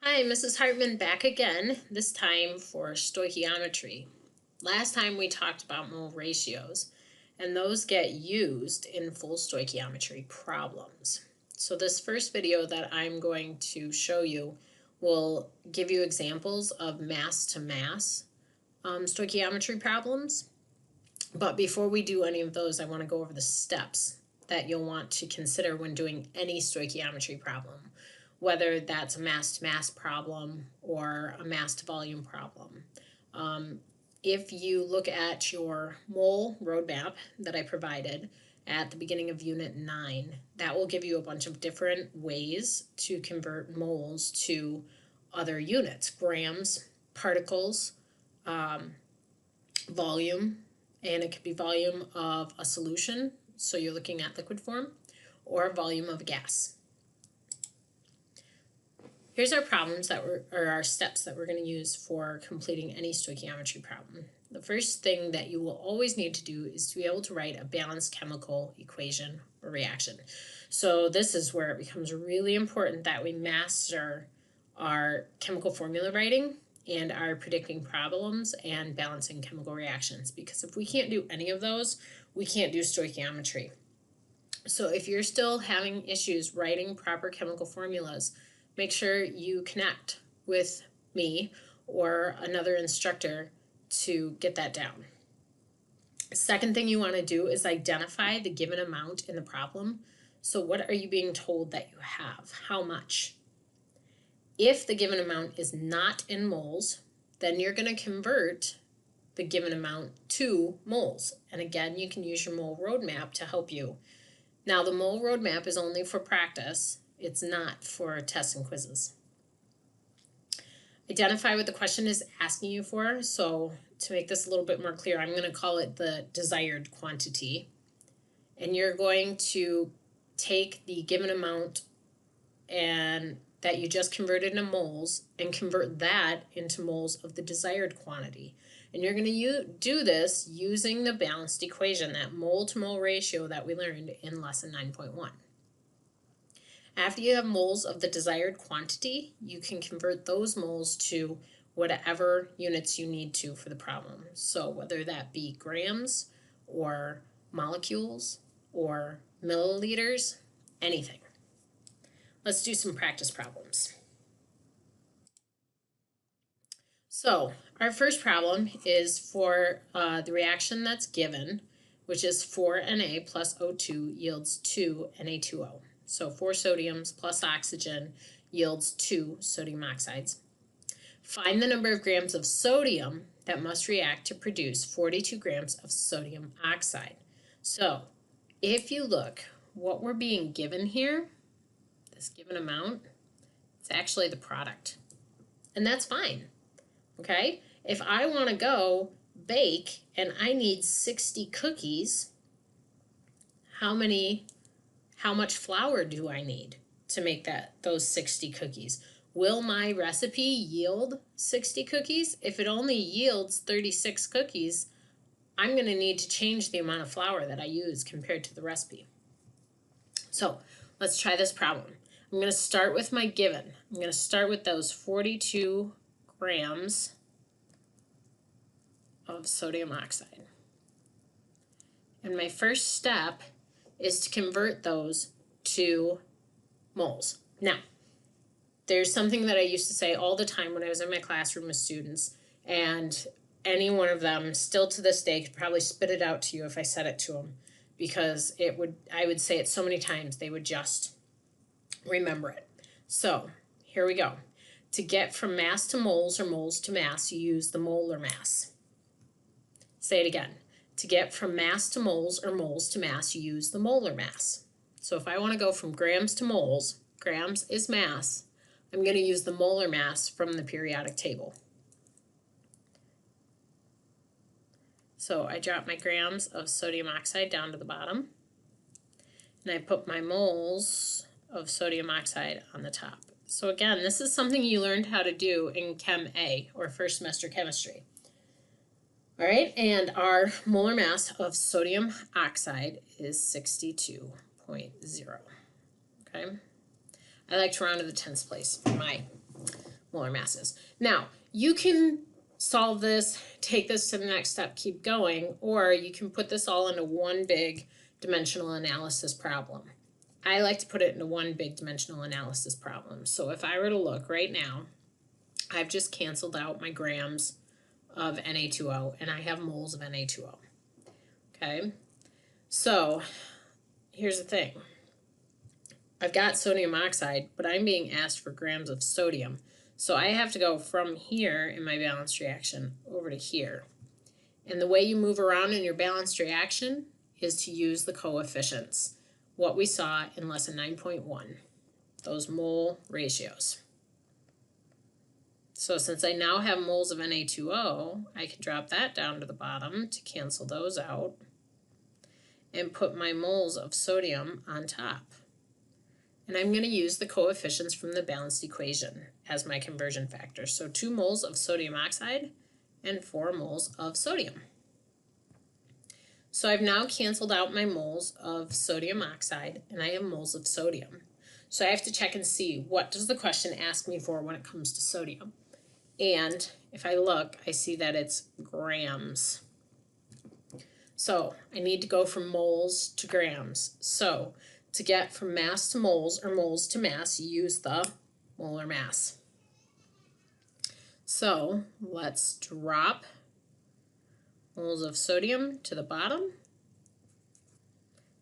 Hi, Mrs. Hartman back again, this time for stoichiometry. Last time we talked about mole ratios, and those get used in full stoichiometry problems. So this first video that I'm going to show you will give you examples of mass to mass stoichiometry problems. But before we do any of those, I want to go over the steps that you'll want to consider when doing any stoichiometry problem, whether that's a mass to mass problem or a mass to volume problem. If you look at your mole roadmap that I provided at the beginning of Unit 9, that will give you a bunch of different ways to convert moles to other units: grams, particles, volume, and it could be volume of a solution, so you're looking at liquid form, or volume of a gas. Here's our problems or our steps that we're going to use for completing any stoichiometry problem. The first thing that you will always need to do is to be able to write a balanced chemical equation or reaction. So this is where it becomes really important that we master our chemical formula writing and our predicting problems and balancing chemical reactions, because if we can't do any of those, we can't do stoichiometry. So if you're still having issues writing proper chemical formulas, make sure you connect with me or another instructor to get that down. Second thing you want to do is identify the given amount in the problem. So what are you being told that you have? How much? If the given amount is not in moles, then you're going to convert the given amount to moles. And again, you can use your mole roadmap to help you. Now, the mole roadmap is only for practice. It's not for tests and quizzes. Identify what the question is asking you for. So to make this a little bit more clear, I'm going to call it the desired quantity. And you're going to take the given amount and that you just converted into moles and convert that into moles of the desired quantity. And you're going to do this using the balanced equation, that mole to mole ratio that we learned in lesson 9.1. After you have moles of the desired quantity, you can convert those moles to whatever units you need to for the problem. So whether that be grams or molecules or milliliters, anything. Let's do some practice problems. So our first problem is for the reaction that's given, which is 4Na plus O2 yields 2 Na2O. So 4 sodiums plus oxygen yields 2 sodium oxides. Find the number of grams of sodium that must react to produce 42 grams of sodium oxide. So if you look, what we're being given here, this given amount, it's actually the product. And that's fine, okay? If I want to go bake and I need 60 cookies, how much flour do I need to make those 60 cookies? Will my recipe yield 60 cookies? If it only yields 36 cookies, I'm going to need to change the amount of flour that I use compared to the recipe. So let's try this problem. I'm going to start with my given. I'm going to start with those 42 grams of sodium oxide. And my first step is to convert those to moles. Now, there's something that I used to say all the time when I was in my classroom with students, and any one of them still to this day could probably spit it out to you if I said it to them, because I would say it so many times they would just remember it. So here we go. To get from mass to moles or moles to mass, you use the molar mass. Say it again. To get from mass to moles or moles to mass, you use the molar mass. So if I want to go from grams to moles, grams is mass, I'm going to use the molar mass from the periodic table. So I drop my grams of sodium oxide down to the bottom, and I put my moles of sodium oxide on the top. So again, this is something you learned how to do in Chem A, or first semester chemistry. All right, and our molar mass of sodium oxide is 62.0. Okay, I like to round to the 10th place for my molar masses. Now, you can solve this, take this to the next step, keep going, or you can put this all into one big dimensional analysis problem. I like to put it into one big dimensional analysis problem. So if I were to look right now, I've just canceled out my grams of Na2O and I have moles of Na2O. Okay, so here's the thing. I've got sodium oxide, but I'm being asked for grams of sodium. So I have to go from here in my balanced reaction over to here. And the way you move around in your balanced reaction is to use the coefficients, what we saw in lesson 9.1, those mole ratios. So since I now have moles of Na2O, I can drop that down to the bottom to cancel those out and put my moles of sodium on top. And I'm going to use the coefficients from the balanced equation as my conversion factor. So 2 moles of sodium oxide and 4 moles of sodium. So I've now canceled out my moles of sodium oxide and I have moles of sodium. So I have to check and see, what does the question ask me for when it comes to sodium? And if I look, I see that it's grams. So I need to go from moles to grams. So to get from mass to moles or moles to mass, you use the molar mass. So let's drop moles of sodium to the bottom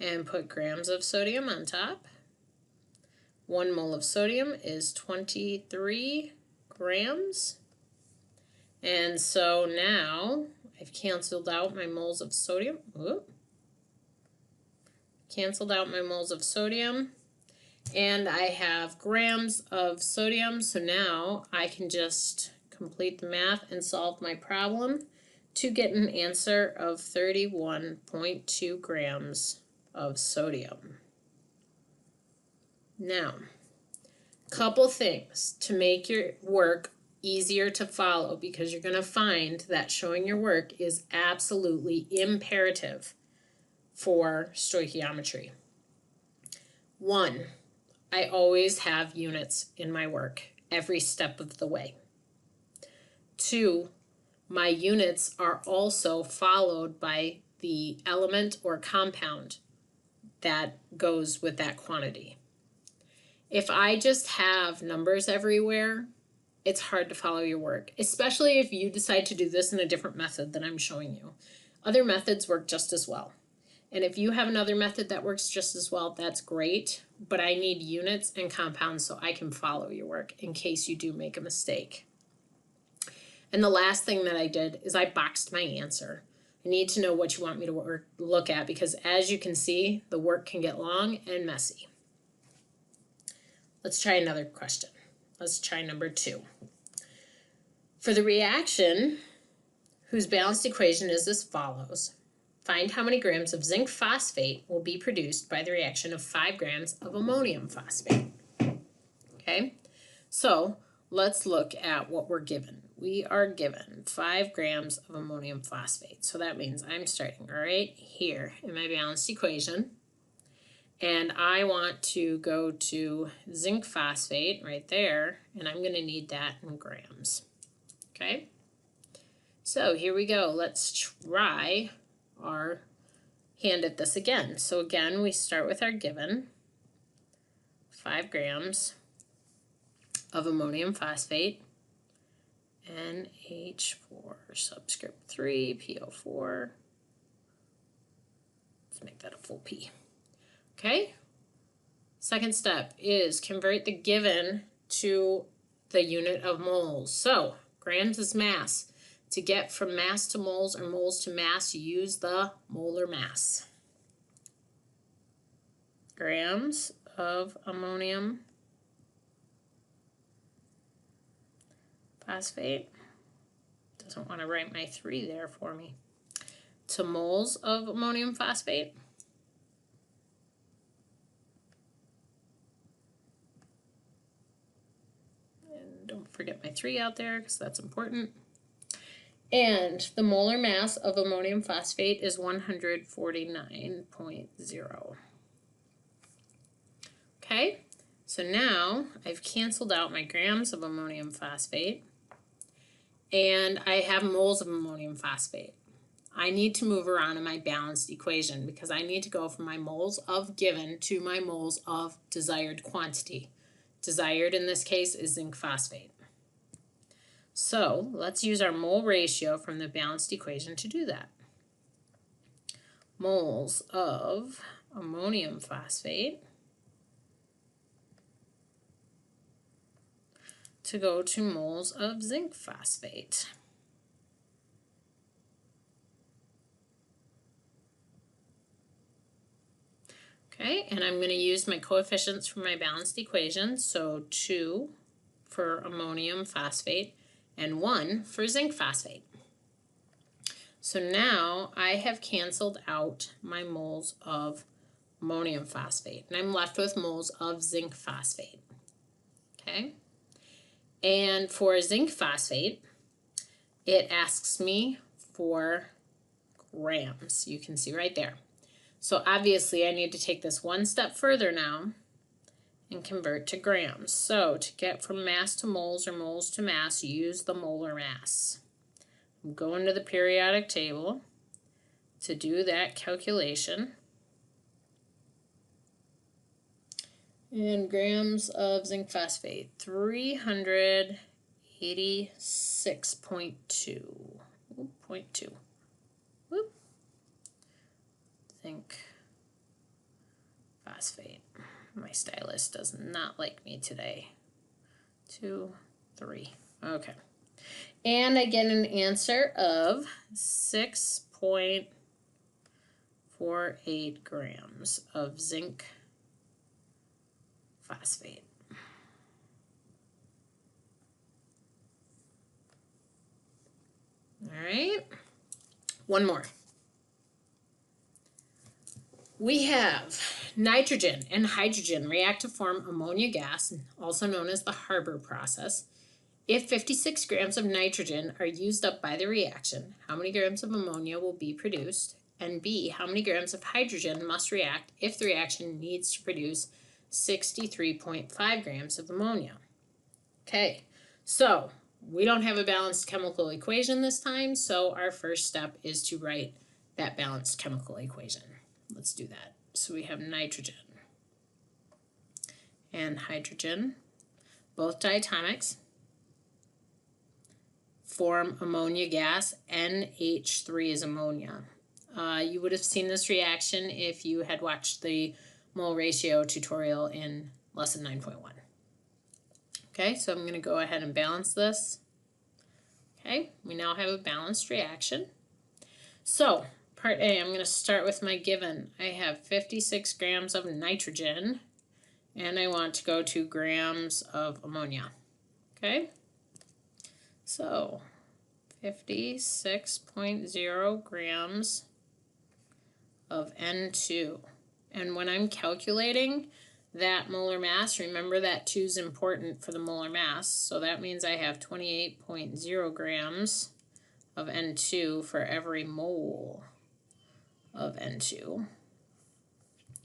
and put grams of sodium on top. 1 mole of sodium is 23 grams. And so now I've canceled out my moles of sodium. Canceled out my moles of sodium. And I have grams of sodium. So now I can just complete the math and solve my problem to get an answer of 31.2 grams of sodium. Now, couple things to make your work easier to follow, because you're going to find that showing your work is absolutely imperative for stoichiometry. 1, I always have units in my work every step of the way. 2, my units are also followed by the element or compound that goes with that quantity. If I just have numbers everywhere, it's hard to follow your work, especially if you decide to do this in a different method than I'm showing you. Other methods work just as well. And if you have another method that works just as well, that's great, but I need units and compounds so I can follow your work in case you do make a mistake. And the last thing that I did is I boxed my answer. I need to know what you want me to look at, because as you can see, the work can get long and messy. Let's try another question. Let's try number 2. For the reaction, whose balanced equation is as follows, find how many grams of zinc phosphate will be produced by the reaction of 5 grams of ammonium phosphate. Okay, so let's look at what we're given. We are given 5 grams of ammonium phosphate. So that means I'm starting right here in my balanced equation. And I want to go to zinc phosphate right there, and I'm going to need that in grams. Okay? So here we go. Let's try our hand at this again. So again, we start with our given, 5 grams of ammonium phosphate, NH4 subscript 3, PO4. Let's make that a full P. Okay, second step is convert the given to the unit of moles. So grams is mass. To get from mass to moles or moles to mass, you use the molar mass. Grams of ammonium phosphate. Doesn't want to write my 3 there for me. To moles of ammonium phosphate. Don't forget my 3 out there because that's important. And the molar mass of ammonium phosphate is 149.0. Okay, So now I've canceled out my grams of ammonium phosphate, and I have moles of ammonium phosphate. I need to move around in my balanced equation because I need to go from my moles of given to my moles of desired quantity. Desired in this case is zinc phosphate. So let's use our mole ratio from the balanced equation to do that. Moles of ammonium phosphate to go to moles of zinc phosphate. Okay, and I'm going to use my coefficients from my balanced equation, so 2 for ammonium phosphate and 1 for zinc phosphate. So now I have canceled out my moles of ammonium phosphate, and I'm left with moles of zinc phosphate. Okay, and for zinc phosphate, it asks me for grams. You can see right there. So obviously I need to take this one step further now and convert to grams. So to get from mass to moles or moles to mass, use the molar mass. I'm going to the periodic table to do that calculation. And grams of zinc phosphate, 386.2. Whoop. Zinc phosphate. My stylus does not like me today. 2, 3. Okay. And I get an answer of 6.48 grams of zinc phosphate. All right. One more. We have nitrogen and hydrogen react to form ammonia gas, also known as the Haber process. If 56 grams of nitrogen are used up by the reaction, how many grams of ammonia will be produced? And B, how many grams of hydrogen must react if the reaction needs to produce 63.5 grams of ammonia? Okay, so we don't have a balanced chemical equation this time, so our first step is to write that balanced chemical equation. Let's do that. So we have nitrogen and hydrogen, both diatomics, form ammonia gas. NH3 is ammonia. You would have seen this reaction if you had watched the mole ratio tutorial in lesson 9.1. Okay, so I'm going to go ahead and balance this. Okay, we now have a balanced reaction. So part A, I'm going to start with my given. I have 56 grams of nitrogen, and I want to go to grams of ammonia. Okay, so 56.0 grams of N2. And when I'm calculating that molar mass, remember that 2 is important for the molar mass, so that means I have 28.0 grams of N2 for every mole of N2.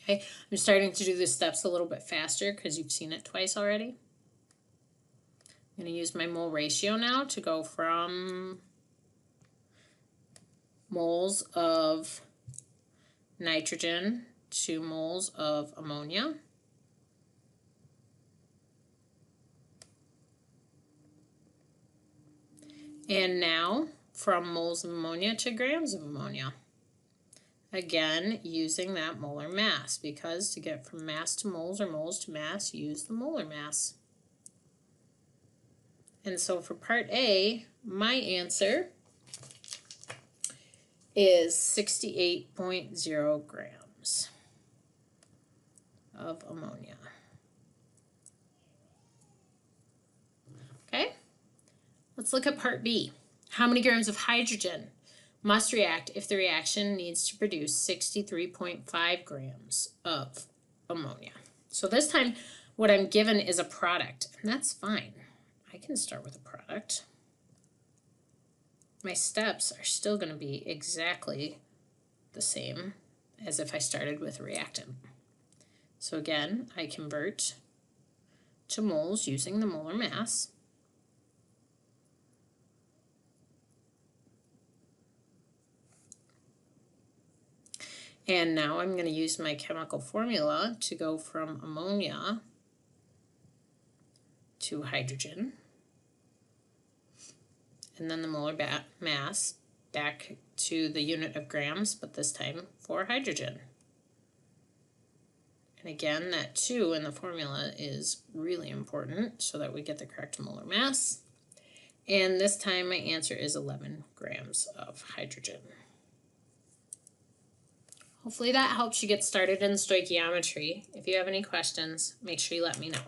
Okay, I'm starting to do the steps a little bit faster because you've seen it twice already. I'm going to use my mole ratio now to go from moles of nitrogen to moles of ammonia. And now from moles of ammonia to grams of ammonia. Again, using that molar mass, because to get from mass to moles or moles to mass, use the molar mass. And so for part A, my answer is 68.0 grams of ammonia. Okay, let's look at part B. How many grams of hydrogen must react if the reaction needs to produce 63.5 grams of ammonia? So this time, what I'm given is a product, and that's fine. I can start with a product. My steps are still going to be exactly the same as if I started with a reactant. So again, I convert to moles using the molar mass. And now I'm going to use my chemical formula to go from ammonia to hydrogen. And then the molar mass back to the unit of grams, but this time for hydrogen. And again, that 2 in the formula is really important so that we get the correct molar mass. And this time my answer is 11 grams of hydrogen. Hopefully that helps you get started in stoichiometry. If you have any questions, make sure you let me know.